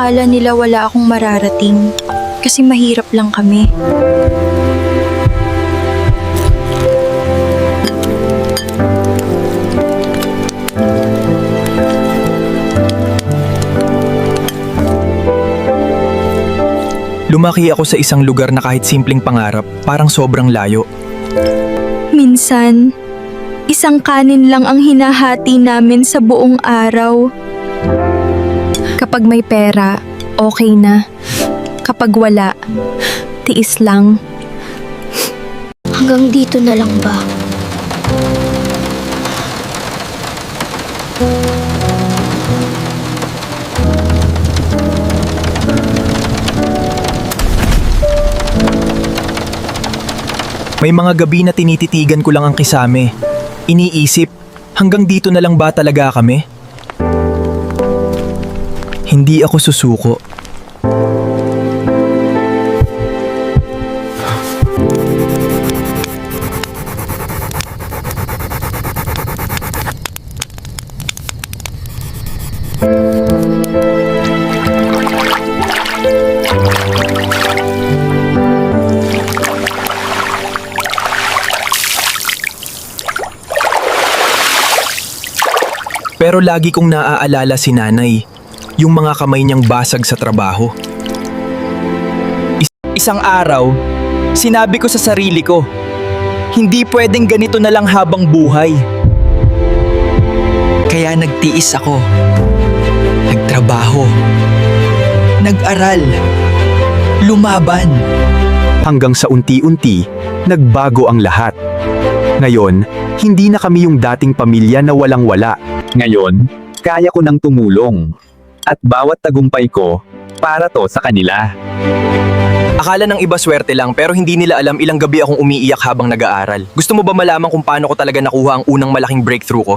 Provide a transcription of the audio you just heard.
Akala nila wala akong mararating kasi mahirap lang kami. Lumaki ako sa isang lugar na kahit simpleng pangarap, parang sobrang layo. Minsan, isang kanin lang ang hinahati namin sa buong araw. Kapag may pera, okay na. Kapag wala, tiis lang. Hanggang dito na lang ba? May mga gabi na tinititigan ko lang ang kisame. Iniisip, hanggang dito na lang ba talaga kami? Hindi ako susuko. Pero lagi kong naaalala si nanay, yung mga kamay niyang basag sa trabaho. Isang araw, sinabi ko sa sarili ko, hindi pwedeng ganito na lang habang buhay. Kaya nagtiis ako, nagtrabaho, nag-aral, lumaban. Hanggang sa unti-unti, nagbago ang lahat. Ngayon, hindi na kami yung dating pamilya na walang-wala. Ngayon, kaya ko nang tumulong. At bawat tagumpay ko, para to sa kanila. Akala ng iba swerte lang pero hindi nila alam ilang gabi akong umiiyak habang nag-aaral. Gusto mo ba malaman kung paano ko talaga nakuha ang unang malaking breakthrough ko?